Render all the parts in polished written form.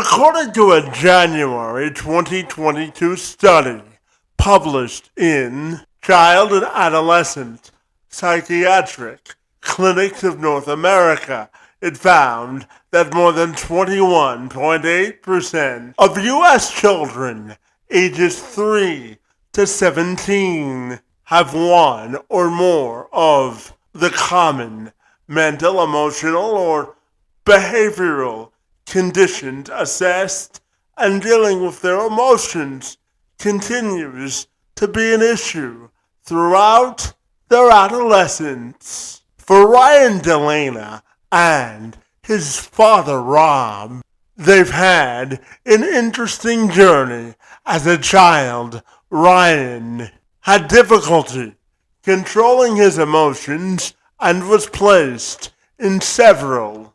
According to a January 2022 study published in Child and Adolescent Psychiatric Clinics of North America, it found that more than 21.8% of U.S. children ages 3 to 17 have one or more of the common mental, emotional, or behavioral conditions assessed, and dealing with their emotions continues to be an issue throughout their adolescence. For Ryan DeLena and his father Rob, they've had an interesting journey. As a child, Ryan had difficulty controlling his emotions and was placed in several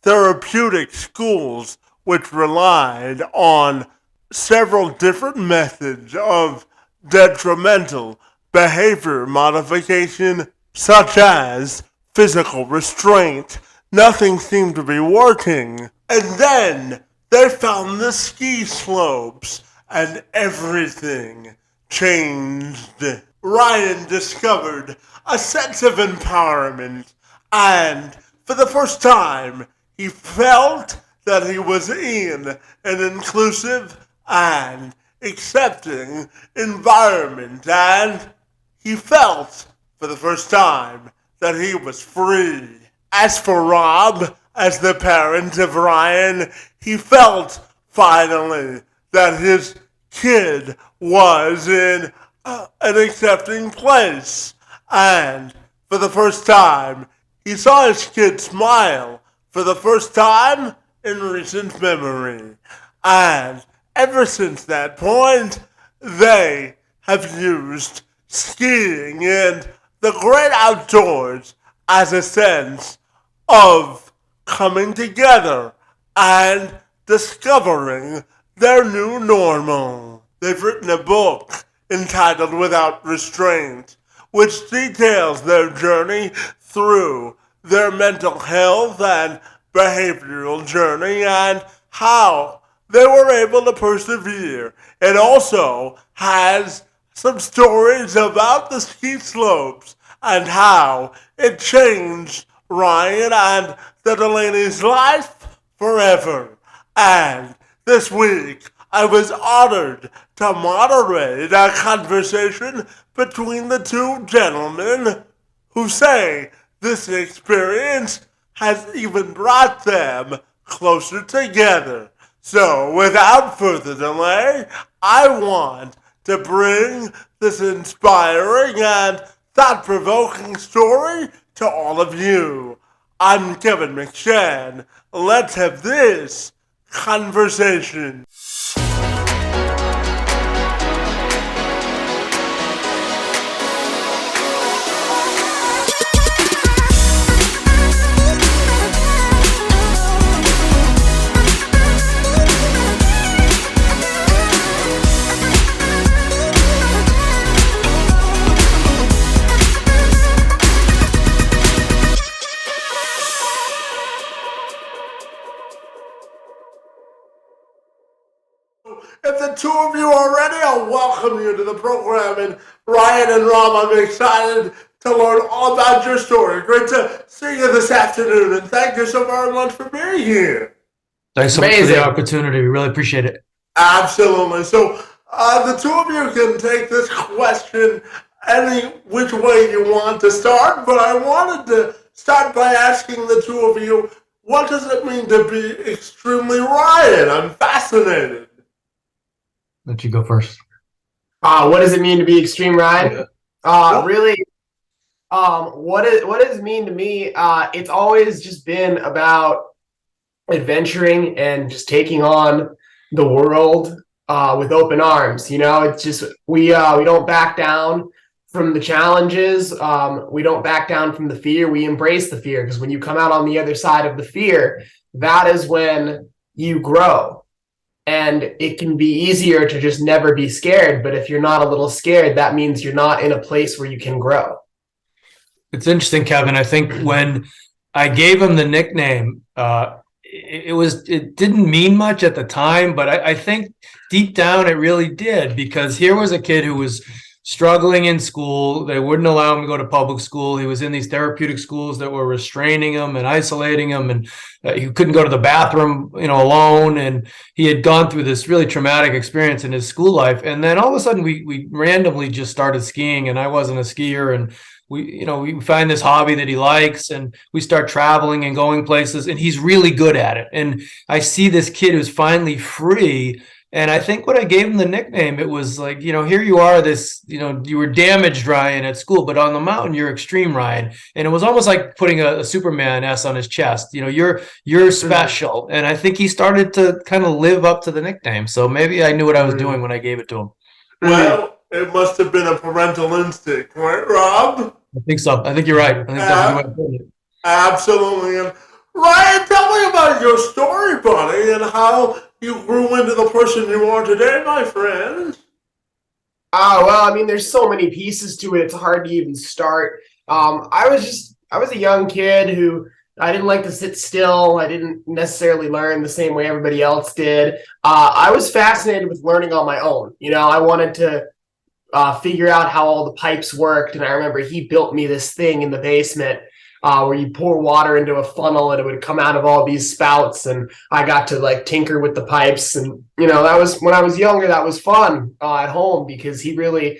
therapeutic schools which relied on several different methods of detrimental behavior modification, such as physical restraint. Nothing seemed to be working. And then they found the ski slopes and everything changed. Ryan discovered a sense of empowerment, and for the first time, he felt that he was in an inclusive and accepting environment, and he felt for the first time that he was free. As for Rob, as the parent of Ryan, he felt finally that his kid was in an accepting place, and for the first time, he saw his kid smile for the first time in recent memory. And ever since that point, they have used skiing and the great outdoors as a sense of coming together and discovering their new normal. They've written a book entitled Without Restraint, which details their journey through their mental health and behavioral journey and how they were able to persevere. It also has some stories about the ski slopes and how it changed Ryan and the Delaney's life forever. And this week, I was honored to moderate a conversation between the two gentlemen who say this experience has even brought them closer together. So, without further delay, I want to bring this inspiring and thought-provoking story to all of you. I'm Kevin McShann. Let's have this conversation. If the two of you are ready, I'll welcome you to the program. And Ryan and Rob, I'm excited to learn all about your story. Great to see you this afternoon, and thank you so very much for being here. Thanks so much for the opportunity. We really appreciate it. Absolutely. So the two of you can take this question any which way you want to start, but I wanted to start by asking the two of you, what does it mean to be extremely Ryan? I'm fascinated. Let you go first. What does it mean to be extreme Ryan? Really, what does it mean to me? It's always just been about adventuring and just taking on the world with open arms. You know, it's just we don't back down from the challenges. We don't back down from the fear. We embrace the fear, because when you come out on the other side of the fear, that is when you grow. And it can be easier to just never be scared. But if you're not a little scared, that means you're not in a place where you can grow. It's interesting, Kevin. I think when I gave him the nickname, it didn't mean much at the time, but I think deep down it really did, because here was a kid who was struggling in school. They wouldn't allow him to go to public school. He was in these therapeutic schools that were restraining him and isolating him, and he couldn't go to the bathroom, alone. And he had gone through this really traumatic experience in his school life. And then all of a sudden we randomly just started skiing, and I wasn't a skier, and we find this hobby that he likes, and we start traveling and going places, and he's really good at it. And I see this kid who's finally free. And I think when I gave him the nickname, it was like, here you are, you were damaged Ryan at school, but on the mountain, you're extreme Ryan. And it was almost like putting a Superman S on his chest. You're special. And I think he started to kind of live up to the nickname. So maybe I knew what I was doing when I gave it to him. Well, it must have been a parental instinct, right, Rob? I think so. I think you're right. I think that's the way I put it. Absolutely. And Ryan, tell me about your story, buddy, and how you grew into the person you are today, my friend. Well, there's so many pieces to it. It's hard to even start. I was a young kid who I didn't like to sit still. I didn't necessarily learn the same way everybody else did. I was fascinated with learning on my own. I wanted to figure out how all the pipes worked. And I remember he built me this thing in the basement where you pour water into a funnel and it would come out of all these spouts. And I got to tinker with the pipes. And, that was when I was younger, that was fun at home, because he really,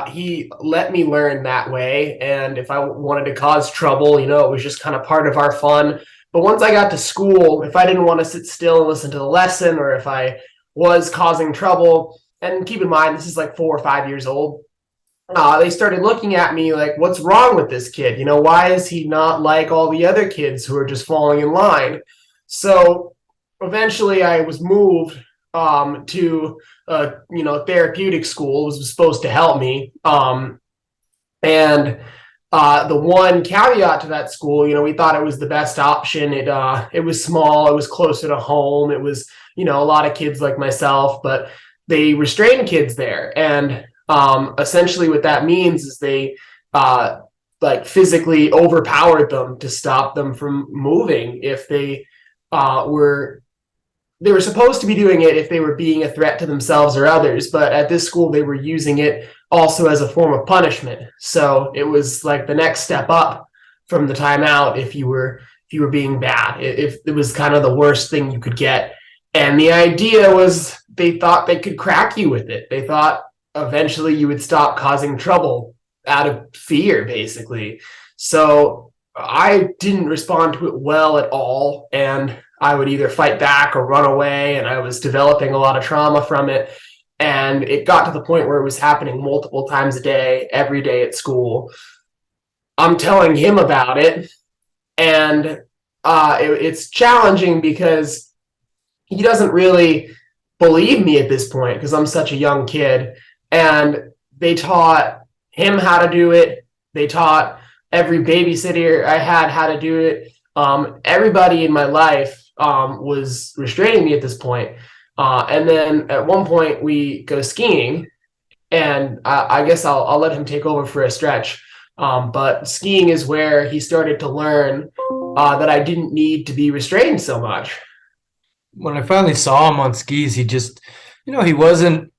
he let me learn that way. And if I wanted to cause trouble, it was just kind of part of our fun. But once I got to school, if I didn't want to sit still and listen to the lesson, or if I was causing trouble, and keep in mind, this is 4 or 5 years old, they started looking at me like, what's wrong with this kid? Why is he not like all the other kids who are just falling in line? So eventually I was moved to therapeutic school. It was supposed to help me. And the one caveat to that school, we thought it was the best option. It was small, it was closer to home, it was, a lot of kids like myself, but they restrain kids there. And essentially what that means is they physically overpowered them to stop them from moving if they were supposed to be doing it if they were being a threat to themselves or others. But at this school, they were using it also as a form of punishment. So it was the next step up from the timeout if you were being bad. If it was kind of the worst thing you could get. And the idea was they thought they could crack you with it. They thought eventually you would stop causing trouble out of fear, basically. So I didn't respond to it well at all. And I would either fight back or run away. And I was developing a lot of trauma from it. And it got to the point where it was happening multiple times a day, every day at school. I'm telling him about it. And it's challenging because he doesn't really believe me at this point because I'm such a young kid. And they taught him how to do it. They taught every babysitter I had how to do it. Everybody in my life was restraining me at this point. And then at one point we go skiing, and I guess I'll let him take over for a stretch. But skiing is where he started to learn that I didn't need to be restrained so much. When I finally saw him on skis, he just, he wasn't,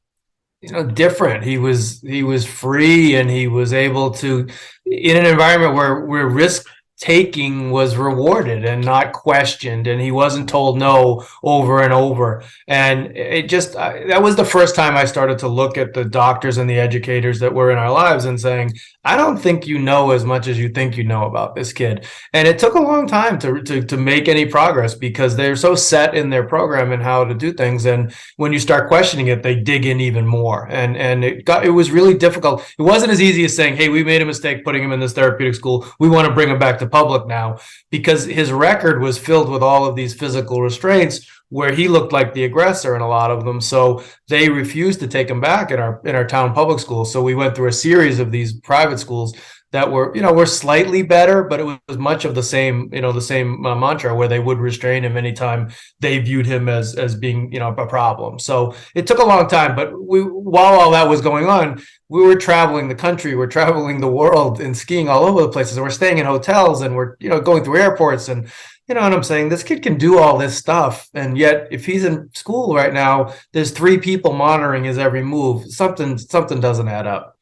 different. He was free, and he was able to, in an environment where risk taking was rewarded and not questioned, and he wasn't told no over and over. And it just, that was the first time I started to look at the doctors and the educators that were in our lives and saying, I don't think you know as much as you think you know about this kid. And it took a long time to make any progress because they're so set in their program and how to do things. And when you start questioning it, they dig in even more. And it was really difficult. It wasn't as easy as saying, hey, we made a mistake putting him in this therapeutic school. We want to bring him back to public now, because his record was filled with all of these physical restraints where he looked like the aggressor in a lot of them. So they refused to take him back in our town public schools. So we went through a series of these private schools that were slightly better, but it was much of the same, mantra where they would restrain him anytime they viewed him as being, a problem. So it took a long time, but while all that was going on, we were traveling the country, we're traveling the world and skiing all over the places. And we're staying in hotels and we're, going through airports and, and I'm saying this kid can do all this stuff. And yet if he's in school right now, there's 3 people monitoring his every move. Something doesn't add up.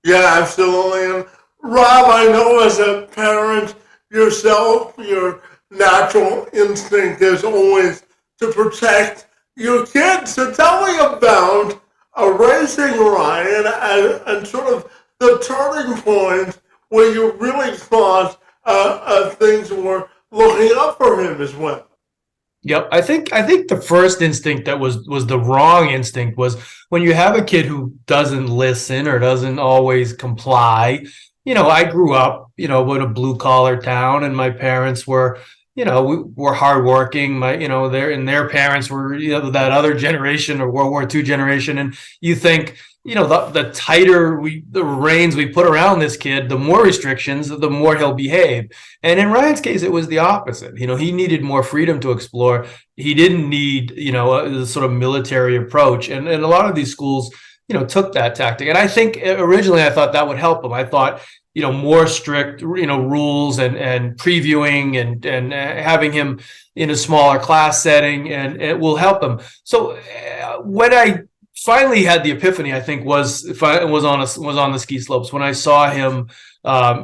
Yeah, absolutely. And Rob, I know as a parent yourself, your natural instinct is always to protect your kids. So tell me about raising Ryan and sort of the turning point where you really thought things were looking up for him as well. Yep. I think the first instinct that was the wrong instinct was when you have a kid who doesn't listen or doesn't always comply. I grew up, in a blue collar town, and my parents were, we were hardworking. Their parents were, that other generation or World War II generation. And you think, the tighter the reins we put around this kid, the more restrictions, the more he'll behave. And in Ryan's case, it was the opposite. He needed more freedom to explore. He didn't need, a sort of military approach. And a lot of these schools, took that tactic. And I think originally I thought that would help him. I thought, more strict, rules and previewing and having him in a smaller class setting, and it will help him. So when I finally had the epiphany, I think was on the ski slopes when I saw him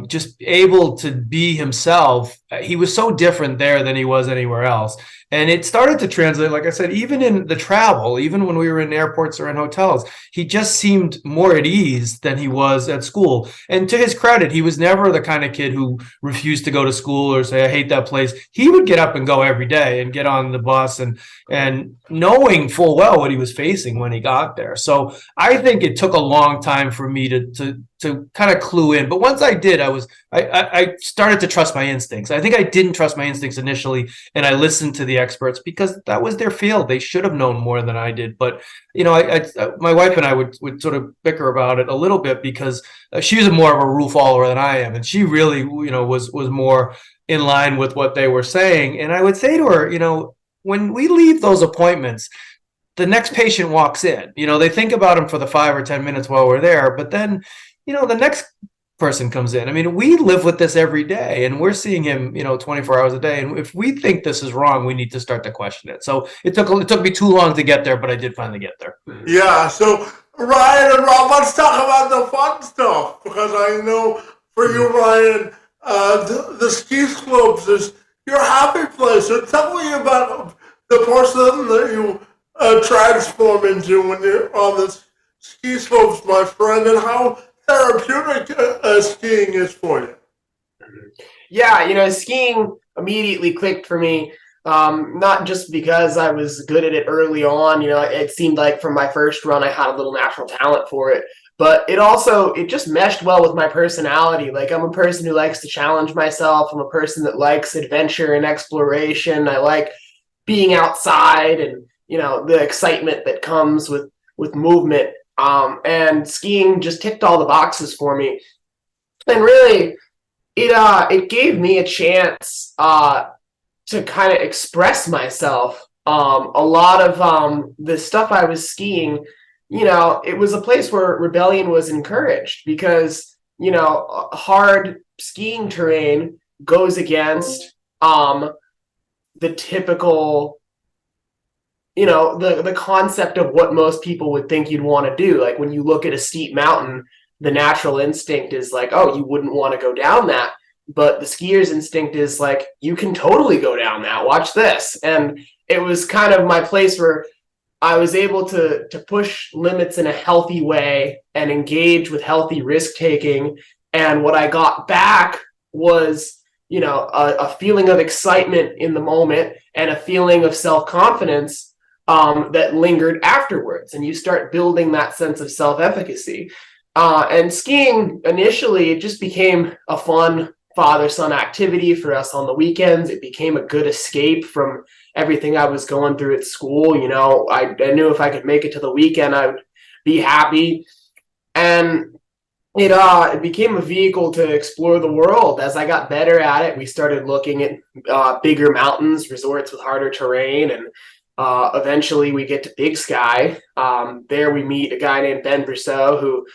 just able to be himself. He was so different there than he was anywhere else. And it started to translate, like I said, even in the travel, even when we were in airports or in hotels, he just seemed more at ease than he was at school. And to his credit, he was never the kind of kid who refused to go to school or say, I hate that place. He would get up and go every day and get on the bus and knowing full well what he was facing when he got there. So I think it took a long time for me to kind of clue in. But once I did, I started to trust my instincts. I think I didn't trust my instincts initially, and I listened to the experts because that was their field. They should have known more than I did. But my wife and I would sort of bicker about it a little bit because she's more of a rule follower than I am, and she really was more in line with what they were saying. And I would say to her, when we leave those appointments, the next patient walks in. They think about him for the 5 or 10 minutes while we're there, but then the next person comes in. I mean, we live with this every day, and we're seeing him, 24 hours a day. And if we think this is wrong, we need to start to question it. So it took me too long to get there, but I did finally get there. Yeah. So Ryan and Rob, let's talk about the fun stuff, because I know for you, Ryan, the ski slopes is your happy place. So tell me about the person that you transform into when you're on the ski slopes, my friend, and how therapeutic skiing is for you. Yeah, skiing immediately clicked for me. Not just because I was good at it early on, it seemed like from my first run I had a little natural talent for it, but it just meshed well with my personality. Like, I'm a person who likes to challenge myself. I'm a person that likes adventure and exploration. I like being outside and, the excitement that comes with movement. And skiing just ticked all the boxes for me. And really, it gave me a chance to kind of express myself. A lot of the stuff I was skiing, it was a place where rebellion was encouraged because, hard skiing terrain goes against the typical, the concept of what most people would think you'd want to do. Like, when you look at a steep mountain, the natural instinct is like, oh, you wouldn't want to go down that. But the skier's instinct is like, you can totally go down that. Watch this. And it was kind of my place where I was able to push limits in a healthy way and engage with healthy risk taking. And what I got back was, a feeling of excitement in the moment and a feeling of self-confidence that lingered afterwards. And you start building that sense of self-efficacy. And skiing, initially, it just became a fun father-son activity for us on the weekends. It became a good escape from everything I was going through at school. I knew if I could make it to the weekend, I would be happy. And it became a vehicle to explore the world. As I got better at it, we started looking at bigger mountains, resorts with harder terrain, and eventually we get to Big Sky. There we meet a guy named Ben Brousseau, who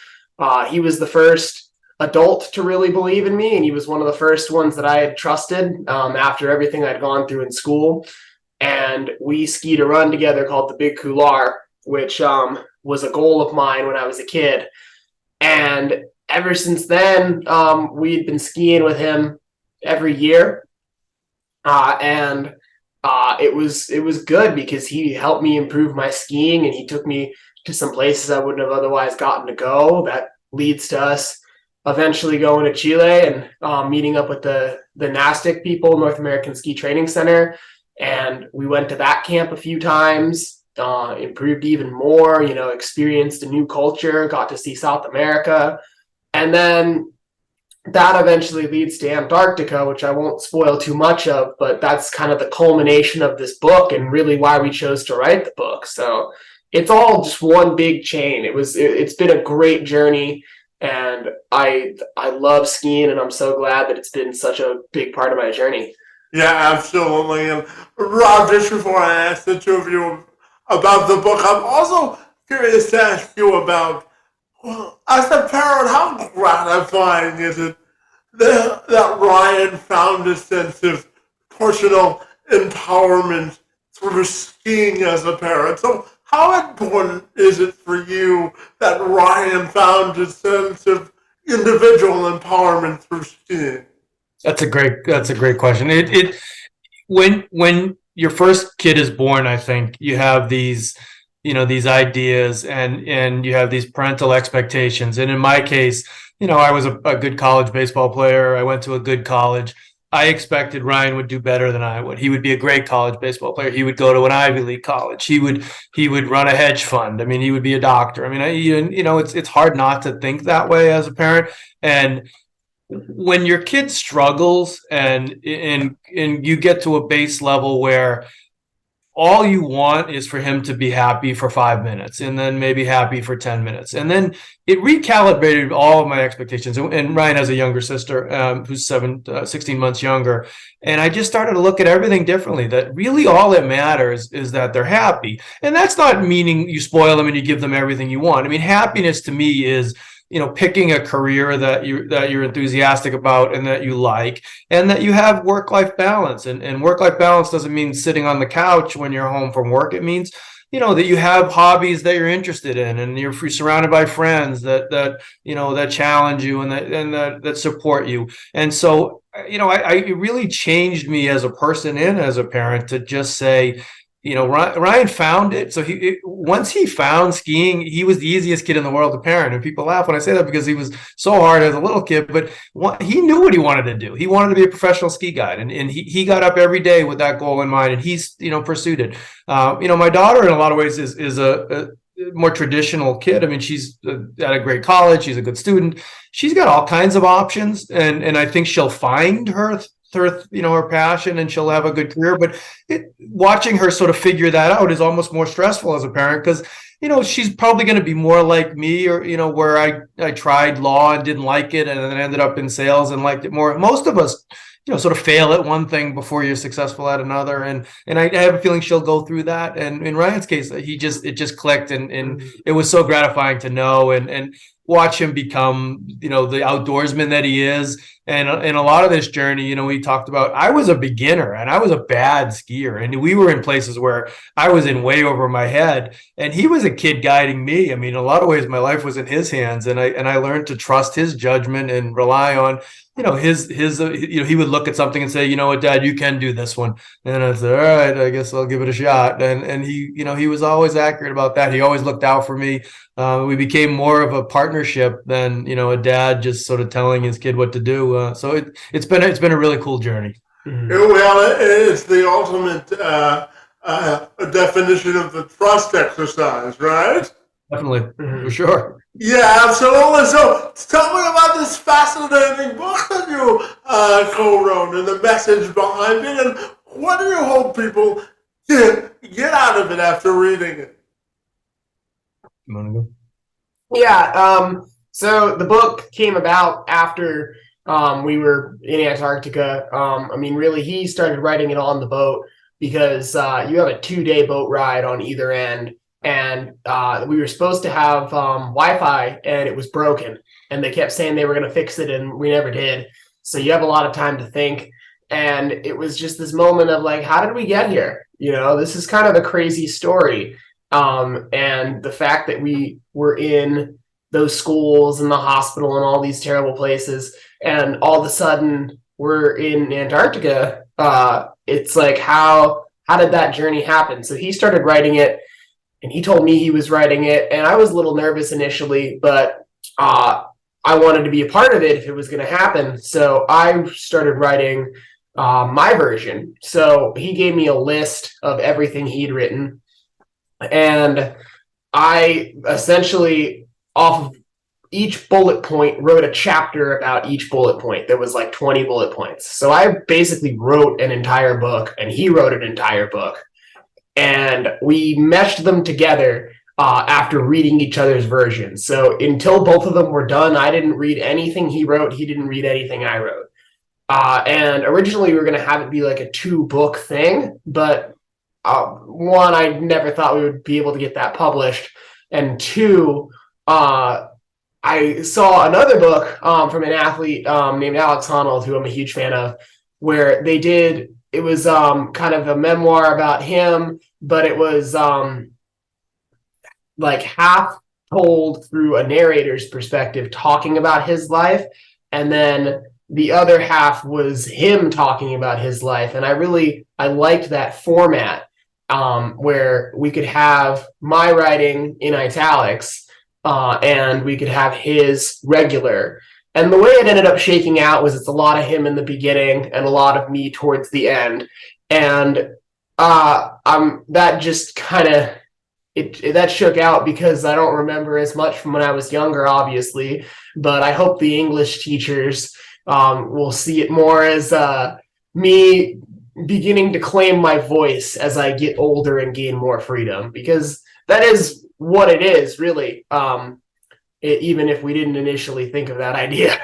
he was the first adult to really believe in me, and he was one of the first ones that I had trusted after everything I'd gone through in school. And we skied a run together called the Big Couloir, which was a goal of mine when I was a kid. And ever since then, we'd been skiing with him every year, and it was good because he helped me improve my skiing, and he took me to some places I wouldn't have otherwise gotten to go. That leads to us eventually going to Chile and meeting up with the NASTIC people, North American Ski Training Center, and we went to that camp a few times. Improved even more, experienced a new culture, got to see South America. And then that eventually leads to Antarctica, which I won't spoil too much of, but that's kind of the culmination of this book and really why we chose to write the book. So it's all just one big chain. It's been a great journey, and I love skiing, and I'm so glad that it's been such a big part of my journey. Yeah, absolutely. And Rob, just before I ask the two of you about the book, I'm also curious to ask you about, well, as a parent, how gratifying is it that Ryan found a sense of personal empowerment through skiing as a parent? So, how important is it for you that Ryan found a sense of individual empowerment through skiing? That's a great question. When your first kid is born, I think you have these, these ideas and you have these parental expectations. And in my case, I was a good college baseball player. I went to a good college. I expected Ryan would do better than I would. He would be a great college baseball player. He would go to an Ivy League college. He would run a hedge fund. I mean, he would be a doctor. I mean, it's hard not to think that way as a parent. And when your kid struggles and you get to a base level where all you want is for him to be happy for 5 minutes and then maybe happy for 10 minutes. And then it recalibrated all of my expectations. And Ryan has a younger sister who's 16 months younger. And I just started to look at everything differently, that really all that matters is that they're happy. And that's not meaning you spoil them and you give them everything you want. I mean, happiness to me is, picking a career that you're enthusiastic about and that you like, and that you have work-life balance. And work-life balance doesn't mean sitting on the couch when you're home from work. It means, that you have hobbies that you're interested in, and you're surrounded by friends that challenge you and that support you. And so, it really changed me as a person and as a parent to just say, Ryan found it. So once he found skiing, he was the easiest kid in the world to parent. And people laugh when I say that because he was so hard as a little kid, but he knew what he wanted to do. He wanted to be a professional ski guide, and he got up every day with that goal in mind, and he's, pursued it. My daughter in a lot of ways is a more traditional kid. I mean, she's at a great college. She's a good student. She's got all kinds of options, and I think she'll find her passion, and she'll have a good career. But watching her sort of figure that out is almost more stressful as a parent, because she's probably going to be more like me, or where I tried law and didn't like it and then ended up in sales and liked it more. Most of us sort of fail at one thing before you're successful at another, and I have a feeling she'll go through that. And in Ryan's case, it just clicked, and it was so gratifying to know and watch him become the outdoorsman that he is. And in a lot of this journey, we talked about, I was a beginner and I was a bad skier, and we were in places where I was in way over my head, and he was a kid guiding me. I mean, in a lot of ways my life was in his hands, and I learned to trust his judgment and rely on his he would look at something and say, what, Dad, you can do this one. And I'd say, all right, I guess I'll give it a shot. And he was always accurate about that. He always looked out for me. We became more of a partnership than a dad just sort of telling his kid what to do. So it's been a really cool journey. Mm-hmm. Well, it's the ultimate definition of the trust exercise, right? Definitely, for sure. Yeah, absolutely. So tell me about this fascinating book that you co-wrote and the message behind it, and what do you hope people get out of it after reading it? You want to go? Yeah. So the book came about after we were in Antarctica. I mean, really, he started writing it on the boat because you have a 2-day boat ride on either end. And we were supposed to have Wi-Fi, and it was broken. And they kept saying they were going to fix it, and we never did. So you have a lot of time to think. And it was just this moment of like, how did we get here? You know, this is kind of a crazy story. And the fact that we were in those schools and the hospital and all these terrible places, and all of a sudden we're in Antarctica. It's like, how did that journey happen? So he started writing it, and he told me he was writing it, and I was a little nervous initially, but I wanted to be a part of it if it was going to happen. So I started writing my version. So he gave me a list of everything he'd written, and I essentially, off of each bullet point, wrote a chapter about each bullet point. There was like 20 bullet points. So I basically wrote an entire book, and he wrote an entire book. And we meshed them together after reading each other's versions. So until both of them were done, I didn't read anything he wrote. He didn't read anything I wrote. And originally we were going to have it be like a 2-book thing, but one, I never thought we would be able to get that published. And 2, I saw another book from an athlete named Alex Honnold, who I'm a huge fan of, where they did, it was kind of a memoir about him, but it was like half told through a narrator's perspective, talking about his life, and then the other half was him talking about his life. And I liked that format, where we could have my writing in italics, and we could have his regular. And the way it ended up shaking out was it's a lot of him in the beginning and a lot of me towards the end. And that just kind of, that shook out because I don't remember as much from when I was younger, obviously, but I hope the English teachers will see it more as me beginning to claim my voice as I get older and gain more freedom, because that is what it is, really. Even if we didn't initially think of that idea.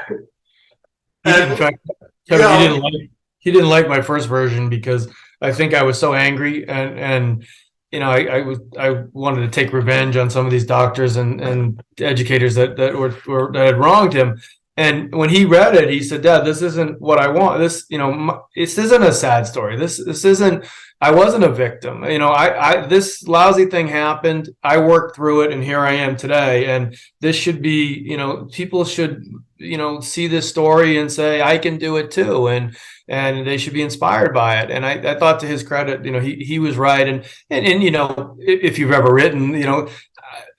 He didn't like my first version because I think I was so angry, and you know, I wanted to take revenge on some of these doctors and educators that had wronged him. And when he read it, he said, "Dad, this isn't what I want. This, you know, this isn't a sad story. This isn't. I wasn't a victim. You know, this lousy thing happened. I worked through it, and here I am today. And this should be, you know, people should, you know, see this story and say, I can do it too, and they should be inspired by it." And I thought, to his credit, you know, he was right. And you know, if you've ever written, you know,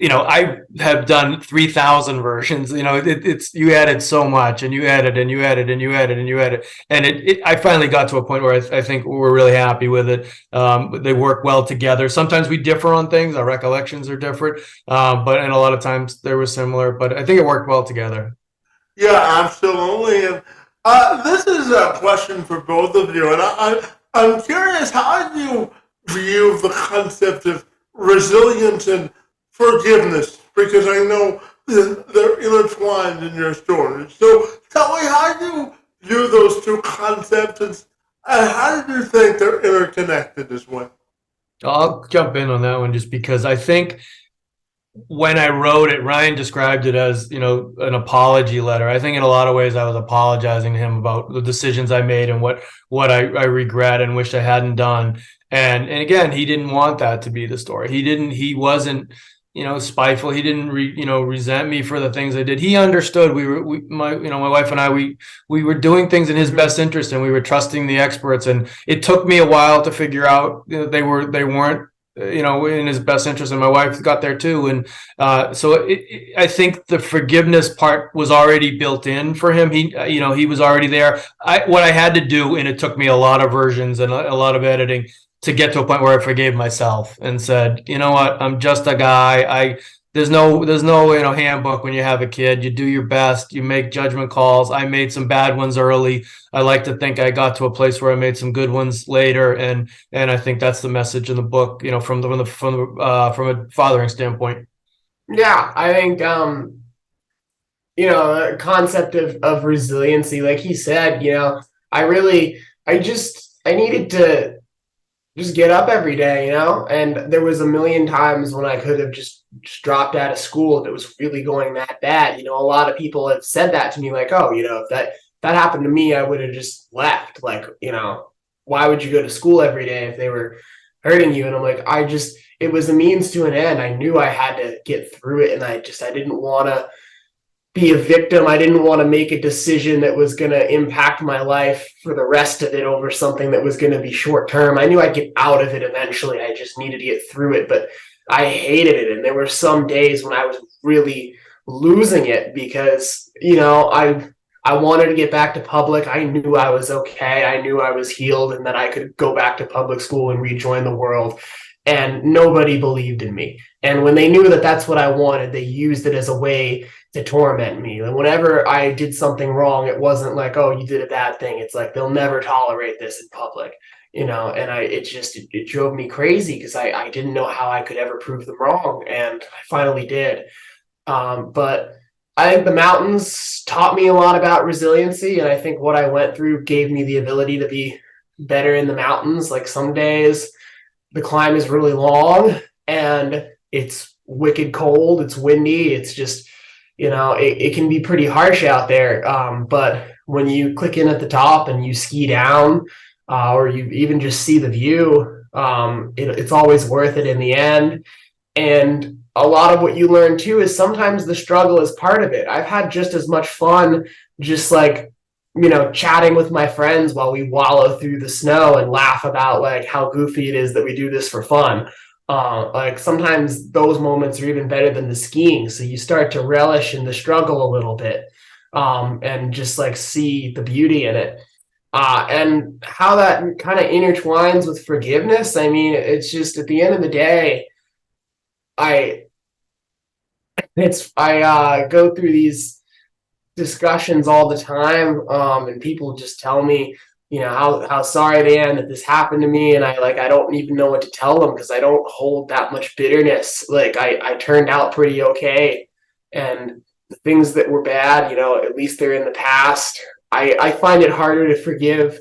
I have done 3,000 versions. You know, it's you added so much, and you added, and you added, and you added, and you added, and I finally got to a point where I think we're really happy with it. They work well together. Sometimes we differ on things; our recollections are different, and a lot of times they were similar. But I think it worked well together. Yeah, absolutely. And this is a question for both of you, and I'm curious, how do you view the concept of resilience and forgiveness? Because I know they're intertwined in your story. So tell me, how do you view those two concepts, and how do you think they're interconnected as well? I'll jump in on that one just because I think when I wrote it, Ryan described it as, you know, an apology letter. I think in a lot of ways I was apologizing to him about the decisions I made and what I regret and wish I hadn't done. And again, he didn't want that to be the story. He wasn't, you know, spiteful. He didn't resent me for the things I did. He understood my wife and I, we were doing things in his best interest, and we were trusting the experts. And it took me a while to figure out, you know, they weren't, you know, in his best interest, and my wife got there too. And I think the forgiveness part was already built in for him. He was already there. What I had to do, and it took me a lot of versions and a lot of editing to get to a point where I forgave myself and said, you know what, I'm just a guy. There's no handbook when you have a kid. You do your best. You make judgment calls. I made some bad ones early. I like to think I got to a place where I made some good ones later, and I think that's the message in the book. You know, from a fathering standpoint. Yeah, I think the concept of resiliency, like he said, I needed to just get up every day, and there was a million times when I could have just dropped out of school if it was really going that bad. A lot of people have said that to me, like, oh, if that happened to me, I would have just left. Like, why would you go to school every day if they were hurting you? And I'm like, it was a means to an end. I knew I had to get through it, and I didn't want to be a victim. I didn't want to make a decision that was going to impact my life for the rest of it over something that was going to be short term. I knew I'd get out of it eventually. I just needed to get through it, but I hated it. And there were some days when I was really losing it because, I wanted to get back to public. I knew I was okay. I knew I was healed and that I could go back to public school and rejoin the world. And nobody believed in me. And when they knew that that's what I wanted, they used it as a way to torment me. And whenever I did something wrong, it wasn't like, oh, you did a bad thing. It's like, they'll never tolerate this in public, and it drove me crazy because I didn't know how I could ever prove them wrong. And I finally did. But I think the mountains taught me a lot about resiliency. And I think what I went through gave me the ability to be better in the mountains. Like some days the climb is really long and it's wicked cold. It's windy. It's just, it can be pretty harsh out there. But when you click in at the top and you ski down, or you even just see the view, it's always worth it in the end. And a lot of what you learn too is sometimes the struggle is part of it. I've had just as much fun, just like, chatting with my friends while we wallow through the snow and laugh about like how goofy it is that we do this for fun. Like sometimes those moments are even better than the skiing. So you start to relish in the struggle a little bit, and just like see the beauty in it. And how that kind of intertwines with forgiveness. I mean, it's just at the end of the day, I go through these discussions all the time, and people just tell me, how sorry they am that this happened to me, and I don't even know what to tell them because I don't hold that much bitterness. Like I turned out pretty okay, and the things that were bad, at least they're in the past. I find it harder to forgive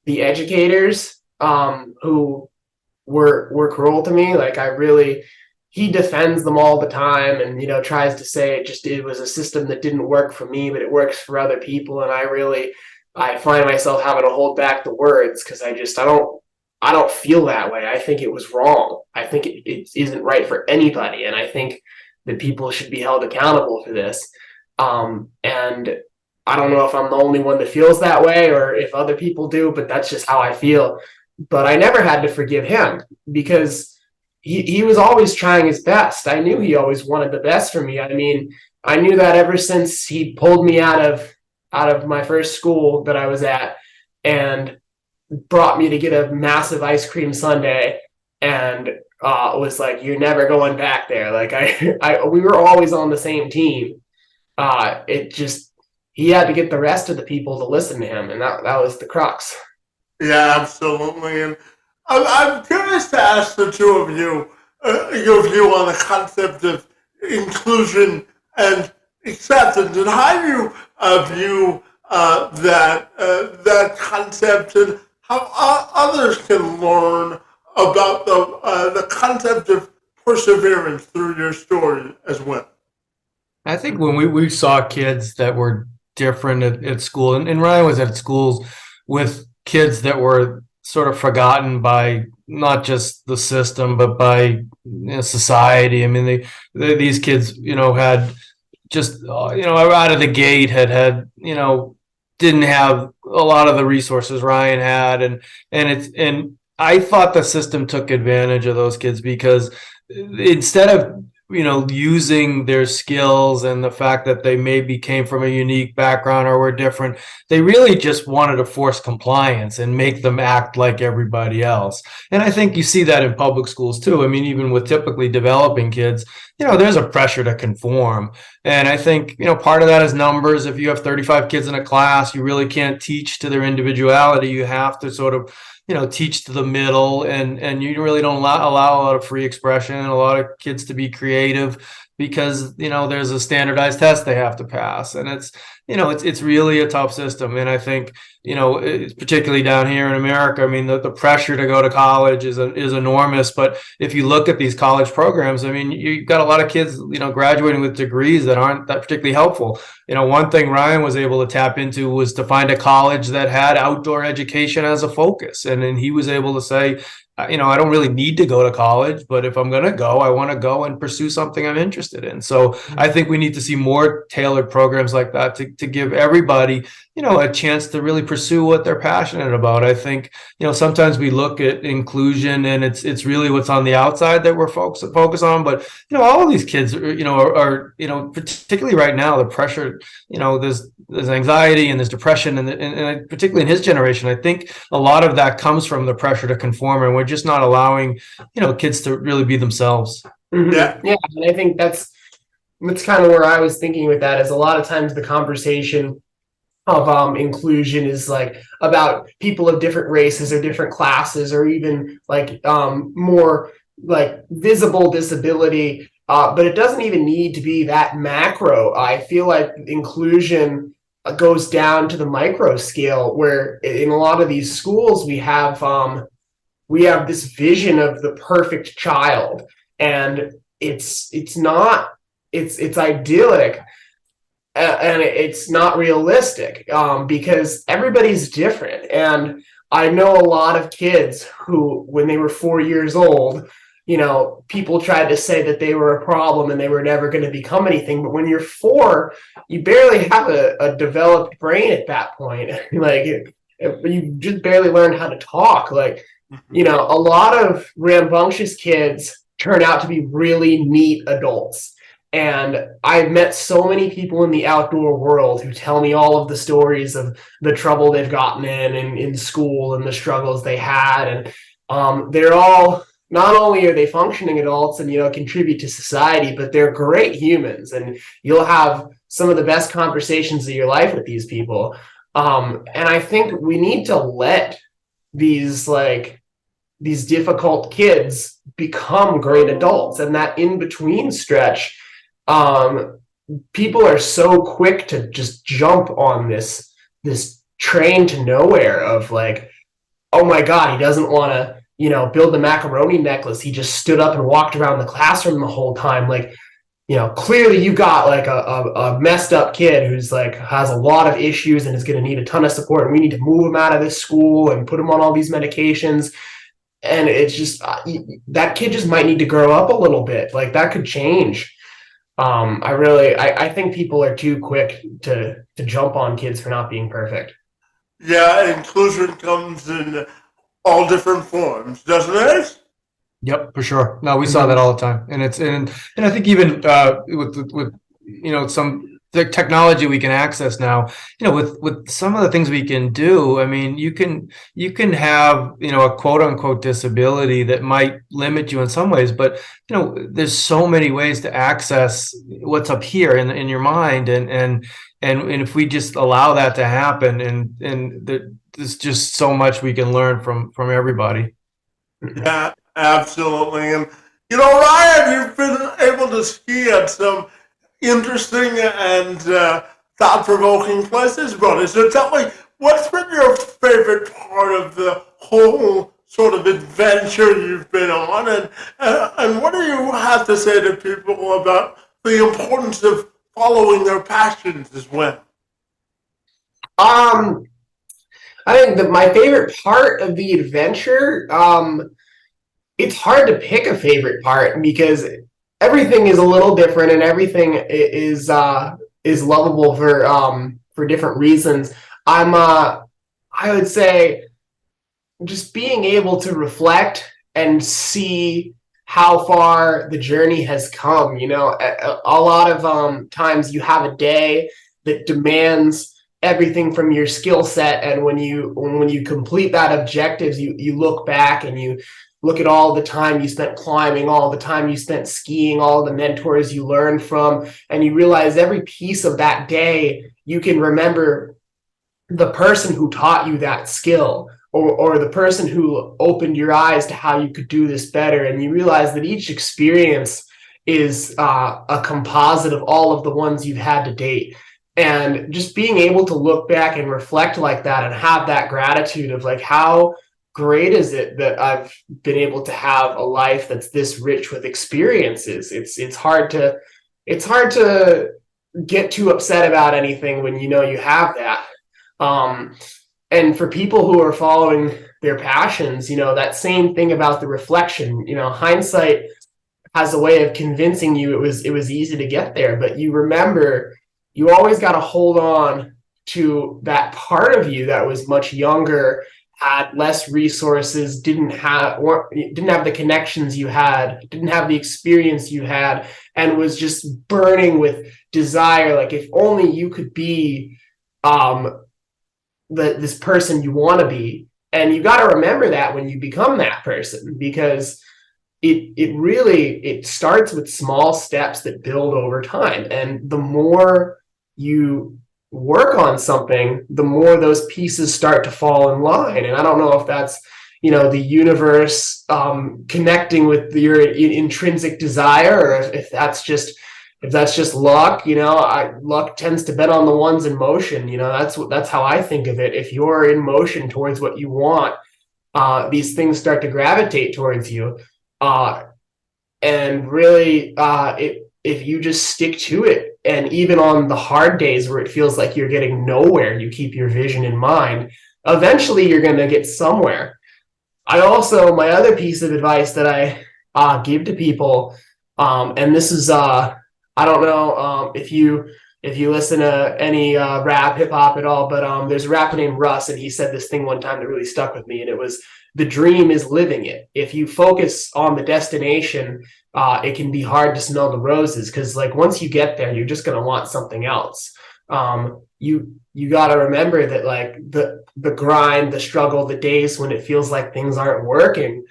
the educators, who were cruel to me. Like he defends them all the time and, tries to say it was a system that didn't work for me, but it works for other people. And I find myself having to hold back the words because I don't feel that way. I think it was wrong. I think it isn't right for anybody. And I think that people should be held accountable for this. And I don't know if I'm the only one that feels that way or if other people do, but that's just how I feel. But I never had to forgive him because he was always trying his best. I knew he always wanted the best for me. I mean, I knew that ever since he pulled me out of my first school that I was at and brought me to get a massive ice cream sundae and was like, you're never going back there. Like we were always on the same team. He had to get the rest of the people to listen to him, and that was the crux. Yeah, absolutely. And I'm curious to ask the two of you your view on the concept of inclusion and acceptance, and how you view that concept, and how others can learn about the concept of perseverance through your story as well. I think when we saw kids that were different at school, and Ryan was at schools with kids that were sort of forgotten by not just the system, but by society. I mean, these kids, had just, out of the gate had didn't have a lot of the resources Ryan had. And I thought the system took advantage of those kids because instead of, using their skills and the fact that they maybe came from a unique background or were different, they really just wanted to force compliance and make them act like everybody else. And I think you see that in public schools too. I mean, even with typically developing kids, there's a pressure to conform. And I think, part of that is numbers. If you have 35 kids in a class, you really can't teach to their individuality. You have to sort of teach to the middle, and you really don't allow a lot of free expression and a lot of kids to be creative because there's a standardized test they have to pass, and it's really a tough system. And I think it's particularly down here in America. I mean, the pressure to go to college is enormous. But if you look at these college programs, I mean, you've got a lot of kids graduating with degrees that aren't that particularly helpful. One thing Ryan was able to tap into was to find a college that had outdoor education as a focus, and then he was able to say, I don't really need to go to college, but if I'm going to go, I want to go and pursue something I'm interested in. So I think we need to see more tailored programs like that to give everybody, a chance to really pursue what they're passionate about. I think, sometimes we look at inclusion and it's really what's on the outside that we're focus on. But, all of these kids are particularly right now, the pressure, there's anxiety and there's depression and particularly in his generation, I think a lot of that comes from the pressure to conform, and we're just not allowing, kids to really be themselves. Mm-hmm. Yeah. And I think that's kind of where I was thinking with that, is a lot of times the conversation of inclusion is like about people of different races or different classes, or even like more like visible disability. But it doesn't even need to be that macro. I feel like inclusion goes down to the micro scale, where in a lot of these schools we have this vision of the perfect child, and it's idyllic, and it's not realistic, because everybody's different. And I know a lot of kids who, when they were 4 years old, people tried to say that they were a problem and they were never going to become anything. But when you're 4, you barely have a developed brain at that point. Like, you just barely learn how to talk. Like, a lot of rambunctious kids turn out to be really neat adults. And I've met so many people in the outdoor world who tell me all of the stories of the trouble they've gotten in school and the struggles they had. And they're all, not only are they functioning adults and, contribute to society, but they're great humans. And you'll have some of the best conversations of your life with these people. And I think we need to let these difficult kids become great adults. And that in between stretch, people are so quick to just jump on this train to nowhere of like, oh my God, he doesn't want to, build a macaroni necklace. He just stood up and walked around the classroom the whole time. Like, clearly you got like a messed up kid who's like has a lot of issues and is going to need a ton of support. And we need to move him out of this school and put him on all these medications. And it's just, that kid just might need to grow up a little bit. Like, that could change. I think people are too quick to jump on kids for not being perfect. Yeah, inclusion comes in all different forms, doesn't it? Yep, for sure. No, we saw that all the time, and I think even with some the technology we can access now, with some of the things we can do. I mean, you can have a quote unquote disability that might limit you in some ways, but there's so many ways to access what's up here in your mind, and if we just allow that to happen, and there's just so much we can learn from everybody. Yeah, absolutely. And Ryan, you've been able to ski at some interesting and thought-provoking places, brother. So tell me, what's been your favorite part of the whole sort of adventure you've been on, and what do you have to say to people about the importance of following their passions as well? I think that my favorite part of the adventure, it's hard to pick a favorite part because everything is a little different and everything is lovable for different reasons. I would say just being able to reflect and see how far the journey has come. A lot of times you have a day that demands everything from your skill set, and when you complete that objectives, you look back and you look at all the time you spent climbing, all the time you spent skiing, all the mentors you learned from, and you realize every piece of that day you can remember the person who taught you that skill, or the person who opened your eyes to how you could do this better. And you realize that each experience is a composite of all of the ones you've had to date. And just being able to look back and reflect like that and have that gratitude of like, how great is it that I've been able to have a life that's this rich with experiences. It's hard to get too upset about anything when you know you have that. And for people who are following their passions, that same thing about the reflection, hindsight has a way of convincing you it was easy to get there, but you remember you always got to hold on to that part of you that was much younger, had less resources, didn't have the connections you had, didn't have the experience you had, and was just burning with desire. Like, if only you could be this person you want to be. And you got to remember that when you become that person, because it starts with small steps that build over time. And the more you work on something, the more those pieces start to fall in line. And I don't know if that's, the universe connecting with your intrinsic desire, or if that's just luck. Luck tends to bet on the ones in motion. That's how I think of it. If you're in motion towards what you want, these things start to gravitate towards you. And really, if you just stick to it, and even on the hard days where it feels like you're getting nowhere, you keep your vision in mind, eventually you're going to get somewhere. My other piece of advice that I give to people, and this is, I don't know if you listen to any rap, hip hop at all, but there's a rapper named Russ, and he said this thing one time that really stuck with me, and it was, the dream is living it. If you focus on the destination, it can be hard to smell the roses, because like once you get there, you're just going to want something else. You got to remember that, like, the grind, the struggle, the days when it feels like things aren't working,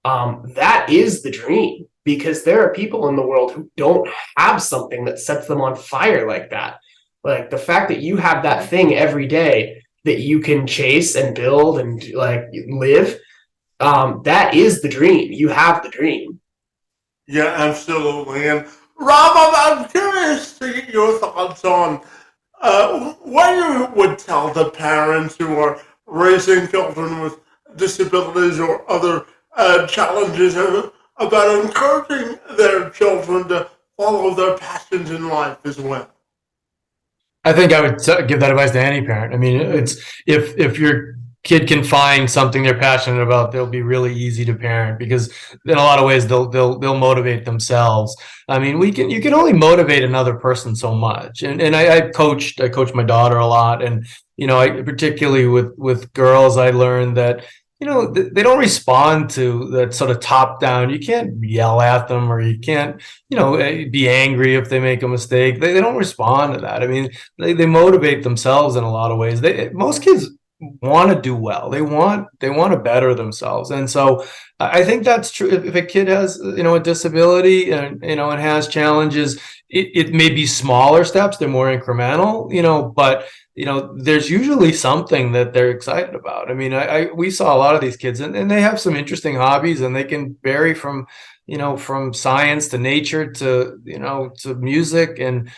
that is the dream, because there are people in the world who don't have something that sets them on fire like that. Like, the fact that you have that thing every day that you can chase and build and like live, that is the dream. You have the dream. Yeah, absolutely. And Rob, I'm curious to get your thoughts on what you would tell the parents who are raising children with disabilities or other challenges about encouraging their children to follow their passions in life as well. I think I would give that advice to any parent. I mean, it's if your kid can find something they're passionate about, they'll be really easy to parent, because in a lot of ways they'll motivate themselves. I mean, you can only motivate another person so much. And I coached my daughter a lot, and I particularly with girls, I learned that they don't respond to that sort of top down. You can't yell at them, or you can't, be angry if they make a mistake. They don't respond to that. I mean, they motivate themselves in a lot of ways. Most kids want to do well. They want to better themselves. And so I think that's true. If a kid has, a disability and, and has challenges, it may be smaller steps. They're more incremental, but there's usually something that they're excited about. I mean, we saw a lot of these kids, and they have some interesting hobbies, and they can vary from science to nature to, to music. And,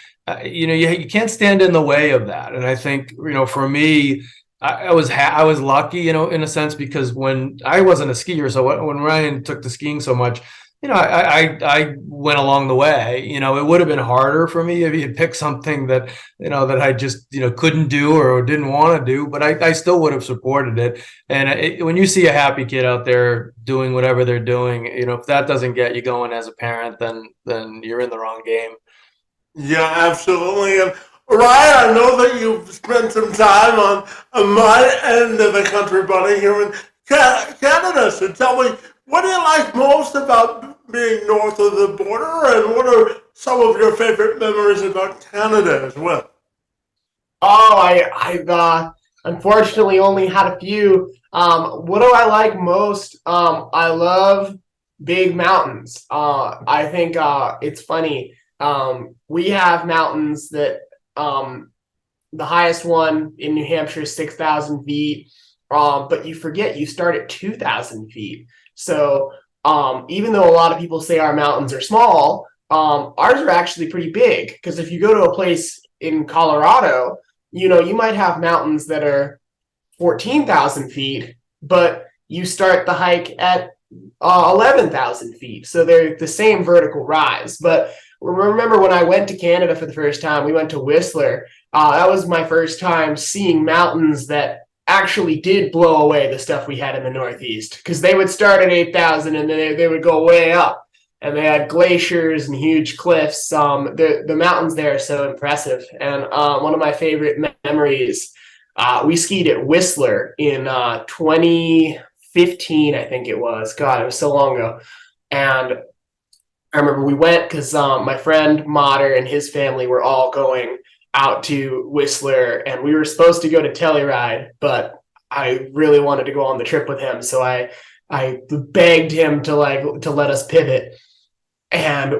you can't stand in the way of that. And I think, for me, I was lucky, in a sense, because when I wasn't a skier, so when Ryan took to skiing so much, I went along the way. It would have been harder for me if he had picked something that, that I just, couldn't do or didn't want to do, but I still would have supported it. And when you see a happy kid out there doing whatever they're doing, if that doesn't get you going as a parent, then you're in the wrong game. Yeah, absolutely. And Ryan, I know that you've spent some time on my end of the country, buddy, here in Canada. So tell me, what do you like most about being north of the border, and what are some of your favorite memories about Canada as well? Oh, I've unfortunately only had a few. What do I like most? I love big mountains. I think it's funny. We have mountains that the highest one in New Hampshire is 6,000 feet. But you forget you start at 2,000 feet. So even though a lot of people say our mountains are small, ours are actually pretty big. Because if you go to a place in Colorado, you might have mountains that are 14,000 feet, but you start the hike at 11,000 feet. So they're the same vertical rise. But remember when I went to Canada for the first time, we went to Whistler. That was my first time seeing mountains that actually did blow away the stuff we had in the Northeast, because they would start at 8,000 and then they would go way up, and they had glaciers and huge cliffs. The mountains there are so impressive. And one of my favorite memories, we skied at Whistler in 2015, I think it was. God, it was so long ago. And I remember we went because my friend Mater and his family were all going out to Whistler, and we were supposed to go to Telluride, but I really wanted to go on the trip with him, so I begged him to let us pivot. And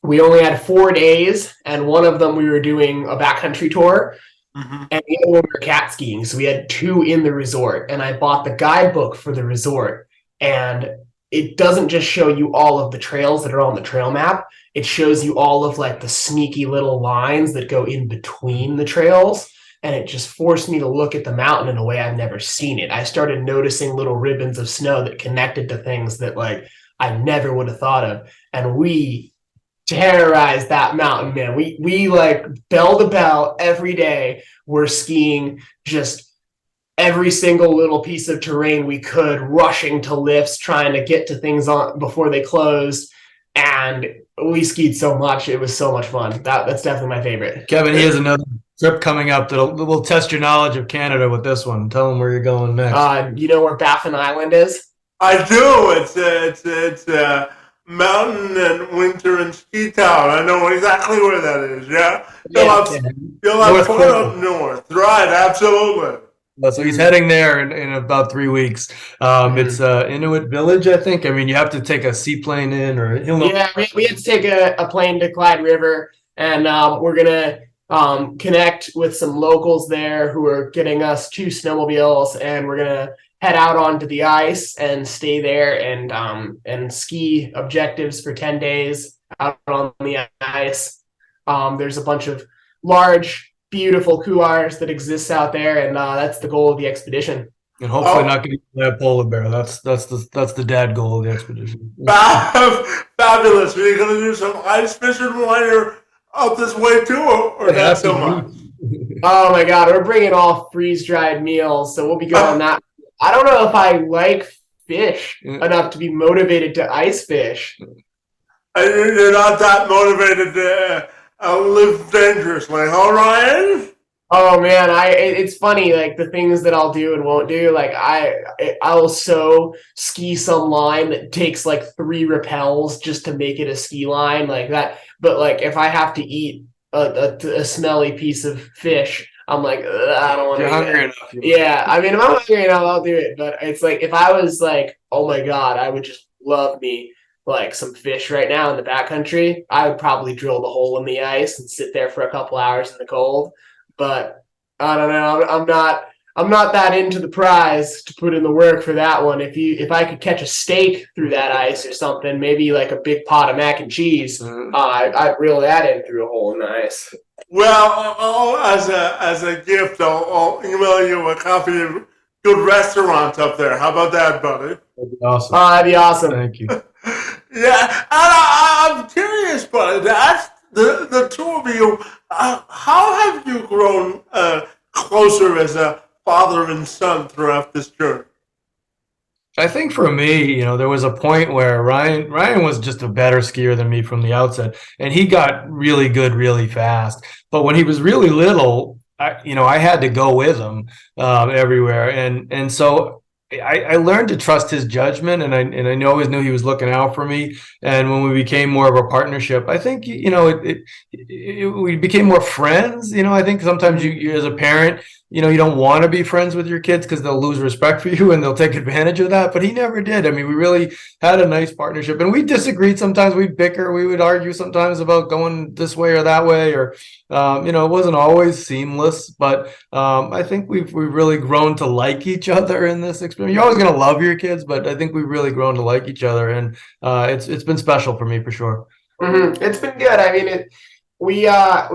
we only had 4 days, and one of them we were doing a backcountry tour, and the other one we were cat skiing. So we had 2 in the resort, and I bought the guidebook for the resort, and it doesn't just show you all of the trails that are on the trail map. It shows you all of the sneaky little lines that go in between the trails. And it just forced me to look at the mountain in a way I've never seen it. I started noticing little ribbons of snow that connected to things that I never would have thought of. And we terrorized that mountain, man. We bell to bell every day. We're skiing just every single little piece of terrain we could, rushing to lifts, trying to get to things on before they closed. And we skied so much. It was so much fun. That's definitely my favorite. Kevin, he has another trip coming up that will test your knowledge of Canada with this one. Tell him where you're going next. You know where Baffin Island is? I do. It's mountain and winter and ski town. I know exactly where that is. Yeah. You'll have fun up north. Right. Absolutely. So he's heading there in about 3 weeks. It's Inuit Village, I think. I mean, you have to take a seaplane in, or he'll know. Yeah, we had to take a plane to Clyde River, and we're gonna connect with some locals there who are getting us 2 snowmobiles, and we're gonna head out onto the ice and stay there and ski objectives for 10 days out on the ice. There's a bunch of large, beautiful couloirs that exists out there, and that's the goal of the expedition. And hopefully not getting that polar bear. That's the dad goal of the expedition. Fabulous. Are you going to do some ice fishing while you're up this way too, or not so much? Oh my God, we're bringing all freeze-dried meals, so we'll be going that. I don't know if I like fish enough to be motivated to ice fish. You're not that motivated to live dangerously, huh, Ryan? Oh man, it's funny, the things that I'll do and won't do. I will so ski some line that takes 3 rappels just to make it a ski line like that. But if I have to eat a smelly piece of fish, I'm I don't want to. You're hungry enough. Yeah, I mean, if I'm hungry enough, I'll do it. But it's if I was oh my God, I would just love me some fish right now in the backcountry, I would probably drill the hole in the ice and sit there for a couple hours in the cold. But I don't know. I'm not that into the prize to put in the work for that one. If I could catch a steak through that ice or something, maybe a big pot of mac and cheese, I'd reel that in through a hole in the ice. Well, as a gift, I'll email you a copy of good restaurants up there. How about that, buddy? That'd be awesome. That'd be awesome. Thank you. Yeah, and I'm curious, buddy. That's the 2 of you. How have you grown closer as a father and son throughout this journey? I think for me, there was a point where Ryan was just a better skier than me from the outset, and he got really good really fast. But when he was really little, I had to go with him everywhere, and so I learned to trust his judgment, and I always knew he was looking out for me. And when we became more of a partnership, I think we became more friends. I think sometimes you as a parent, you don't want to be friends with your kids because they'll lose respect for you and they'll take advantage of that. But he never did. I mean, we really had a nice partnership, and we disagreed sometimes. We'd bicker. We would argue sometimes about going this way or that way, or it wasn't always seamless. But I think we've really grown to like each other in this experience. You're always going to love your kids, but I think we've really grown to like each other, and it's been special for me for sure. Mm-hmm. It's been good. I mean, we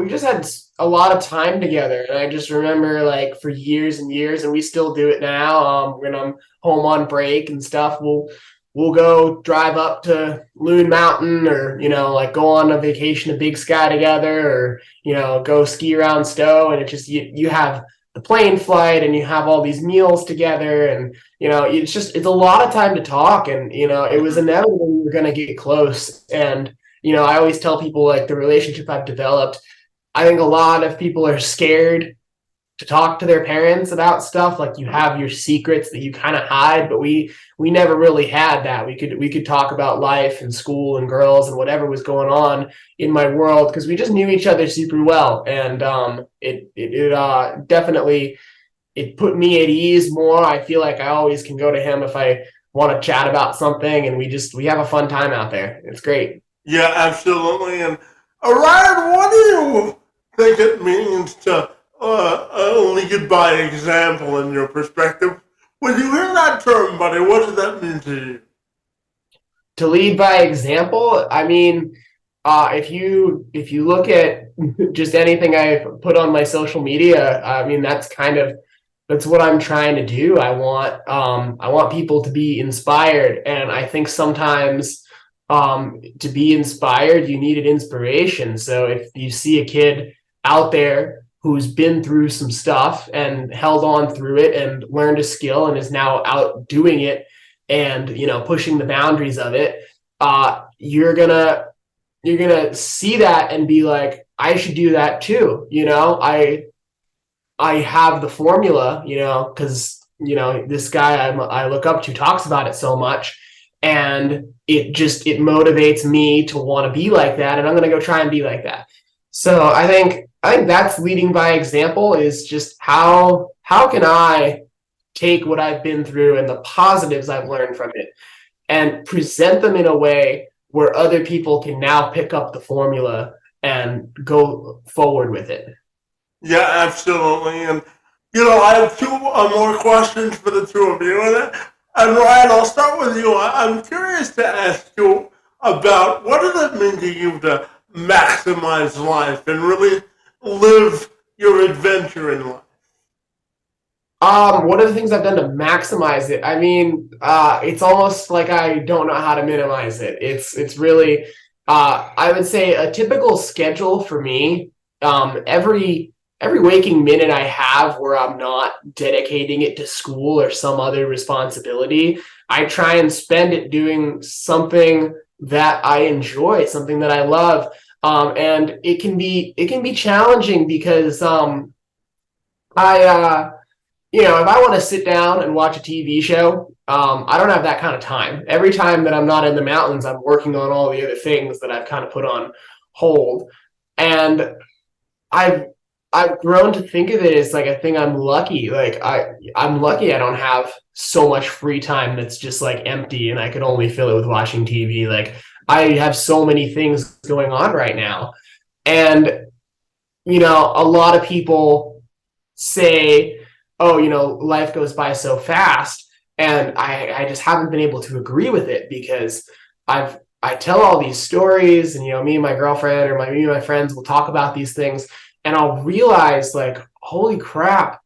just had a lot of time together, and I just remember like for years and years, and we still do it now. When I'm home on break and stuff, we'll go drive up to Loon Mountain, or like go on a vacation to Big Sky together, or go ski around Stowe, and it's just you have the plane flight and you have all these meals together, and it's a lot of time to talk, and it was inevitable we were going to get close. And I always tell people, like, the relationship I've developed, I think a lot of people are scared to talk to their parents about stuff. Like, you have your secrets that you kind of hide, but we never really had that. We could talk about life and school and girls and whatever was going on in my world, because we just knew each other super well. And it definitely, it put me at ease more. I feel like I always can go to him if I want to chat about something, and we have a fun time out there. It's great. Yeah, absolutely. And Ryan, what do you think it means to lead by example in your perspective? When you hear that term, buddy, what does that mean to you? To lead by example, I mean, if you look at just anything I put on my social media, I mean, that's what I'm trying to do. I want people to be inspired, and I think sometimes to be inspired, you need an inspiration. So if you see a kid out there who's been through some stuff and held on through it and learned a skill and is now out doing it and pushing the boundaries of it, you're gonna see that and be like, I should do that too. I have the formula, because this guy I look up to talks about it so much, and it motivates me to want to be like that, and I'm going to go try and be like that. So I think that's leading by example, is just how can I take what I've been through and the positives I've learned from it and present them in a way where other people can now pick up the formula and go forward with it. Yeah, absolutely. And, I have two more questions for the two of you. And Ryan, I'll start with you. I'm curious to ask you about, what does it mean to you to maximize life and really live your adventure in life? One of the things I've done to maximize it, I mean, it's almost like I don't know how to minimize it. It's really, I would say a typical schedule for me, every waking minute I have where I'm not dedicating it to school or some other responsibility, I try and spend it doing something that I enjoy, something that I love. And it can be challenging because if I want to sit down and watch a TV show, I don't have that kind of time. Every time that I'm not in the mountains, I'm working on all the other things that I've kind of put on hold. And I've grown to think of it as like a thing I'm lucky. Like I'm lucky I don't have so much free time that's just like empty and I could only fill it with watching TV. Like I have so many things going on right now. And, a lot of people say, oh, life goes by so fast. And I just haven't been able to agree with it, because I tell all these stories, and, me and my girlfriend or me and my friends will talk about these things, and I'll realize, like, holy crap,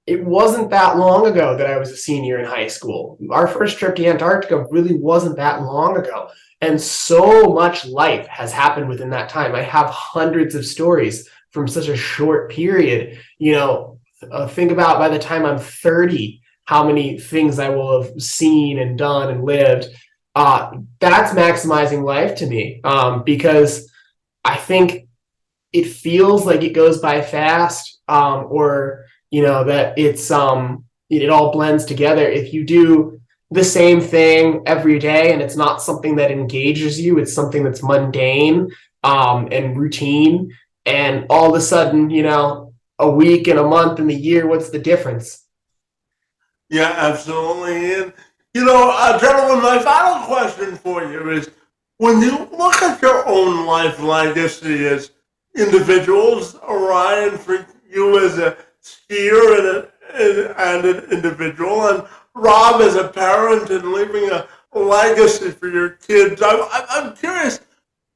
it wasn't that long ago that I was a senior in high school. Our first trip to Antarctica really wasn't that long ago. And so much life has happened within that time. I have hundreds of stories from such a short period. Think about, by the time I'm 30, how many things I will have seen and done and lived. That's maximizing life to me, because I think it feels like it goes by fast, or that it all blends together. If you do the same thing every day and it's not something that engages you, it's something that's mundane and routine, and all of a sudden a week and a month and the year, what's the difference? Yeah, absolutely. And, gentlemen, my final question for you is, when you look at your own life legacy as individuals, Orion, for you as a skier and an individual, and Rob as a parent and leaving a legacy for your kids, I'm curious,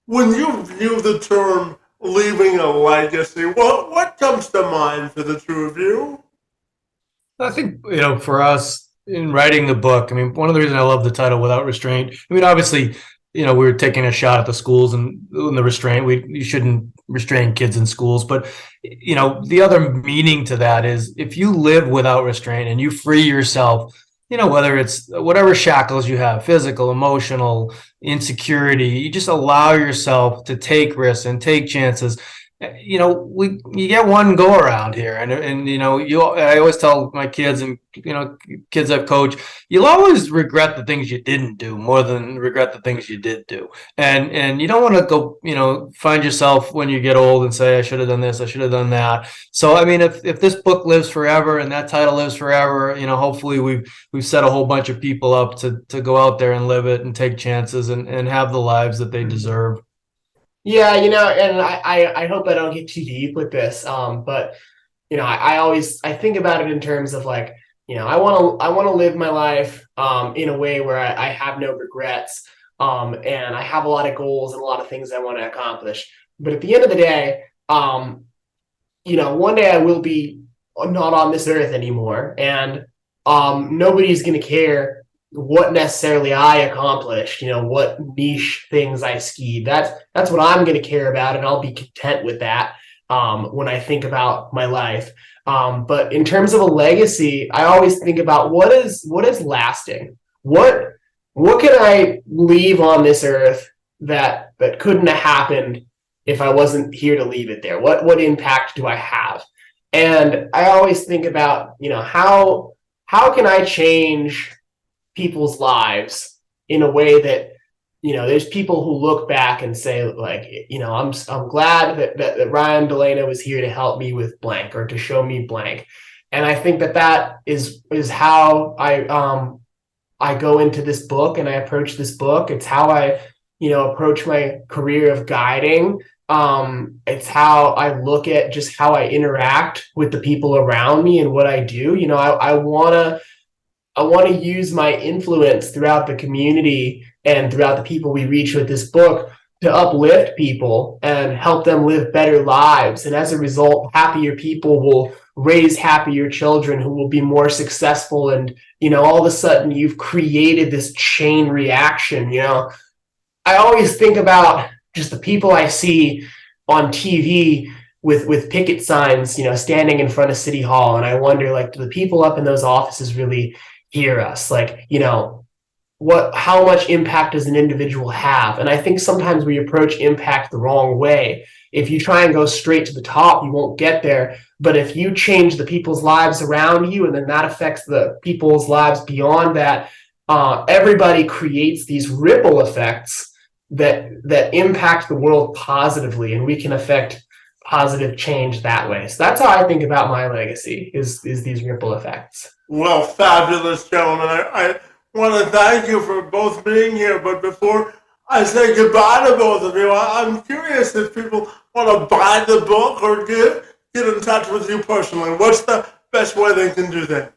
when you view the term leaving a legacy, what comes to mind for the two of you? I think, for us in writing the book, I mean, one of the reasons I love the title Without Restraint, I mean, obviously, we were taking a shot at the schools and the restraint. You shouldn't restrain kids in schools. But, the other meaning to that is if you live without restraint and you free yourself, whether it's whatever shackles you have, physical, emotional, insecurity, you just allow yourself to take risks and take chances. You get one go around here, and I always tell my kids and kids I've coached, you'll always regret the things you didn't do more than regret the things you did do, and you don't want to go find yourself when you get old and say I should have done this, I should have done that. So I mean, if this book lives forever and that title lives forever, hopefully we've set a whole bunch of people up to go out there and live it and take chances and have the lives that they deserve. Yeah, and I hope I don't get too deep with this. But I think about it in terms of like, I want to live my life in a way where I have no regrets. And I have a lot of goals and a lot of things I want to accomplish. But at the end of the day, one day I will be not on this earth anymore, and nobody's going to care what necessarily I accomplished, what niche things I skied. That's what I'm going to care about, and I'll be content with that when I think about my life. But in terms of a legacy, I always think about what is lasting. What can I leave on this earth that couldn't have happened if I wasn't here to leave it there? What impact do I have? And I always think about, how can I change people's lives in a way that there's people who look back and say like, I'm glad that Ryan DeLena was here to help me with blank or to show me blank. And I think that is how I go into this book and I approach this book. It's how I approach my career of guiding. It's how I look at just how I interact with the people around me and what I do. I want to use my influence throughout the community and throughout the people we reach with this book to uplift people and help them live better lives. And as a result, happier people will raise happier children who will be more successful. And, all of a sudden you've created this chain reaction. I always think about just the people I see on TV with picket signs, standing in front of City Hall. And I wonder, like, do the people up in those offices really hear us? Like, how much impact does an individual have? And I think sometimes we approach impact the wrong way. If you try and go straight to the top, you won't get there. But if you change the people's lives around you, and then that affects the people's lives beyond that, everybody creates these ripple effects that impact the world positively, and we can affect positive change that way. So that's how I think about my legacy, is these ripple effects. Well, fabulous, gentlemen. I want to thank you for both being here. But before I say goodbye to both of you, I'm curious if people want to buy the book or get in touch with you personally. What's the best way they can do that?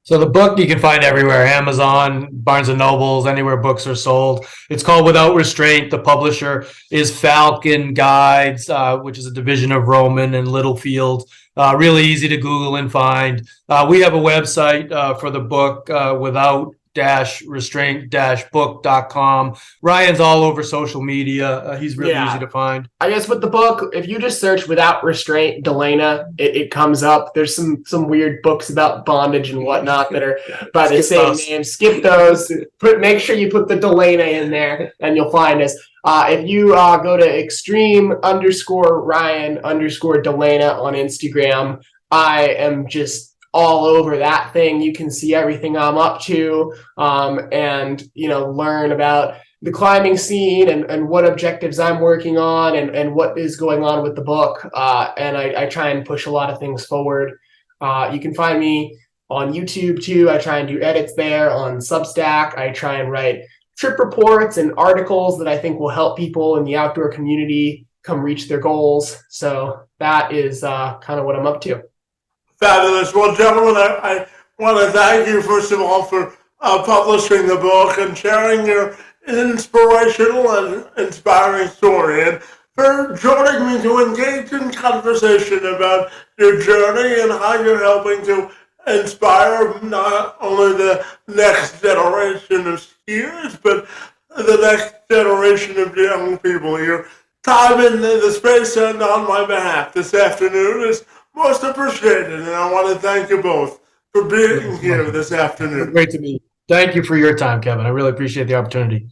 So the book you can find everywhere: Amazon, Barnes and Nobles, anywhere books are sold. It's called Without Restraint. The publisher is Falcon Guides, which is a division of Roman and Littlefield. Really easy to Google and find. We have a website for the book, without-restraint-book.com. Ryan's all over social media. He's really easy to find. I guess with the book, if you just search Without Restraint DeLena, it comes up. There's some weird books about bondage and whatnot that are by the same name. Skip those. Make sure you put the DeLena in there and you'll find us. If you go to extreme_Ryan_DeLena on Instagram, I am just all over that thing. You can see everything I'm up to, and learn about the climbing scene and what objectives I'm working on and what is going on with the book. And I try and push a lot of things forward. You can find me on YouTube too. I try and do edits there. On Substack, I try and write trip reports and articles that I think will help people in the outdoor community come reach their goals. So that is kind of what I'm up to. Fabulous. Well, gentlemen, I want to thank you, first of all, for publishing the book and sharing your inspirational and inspiring story, and for joining me to engage in conversation about your journey and how you're helping to inspire not only the next generation of skiers, but the next generation of young people. Your time in the space and on my behalf this afternoon is most appreciated, and I want to thank you both for being here this afternoon. Great to meet you. Thank you for your time, Kevin. I really appreciate the opportunity.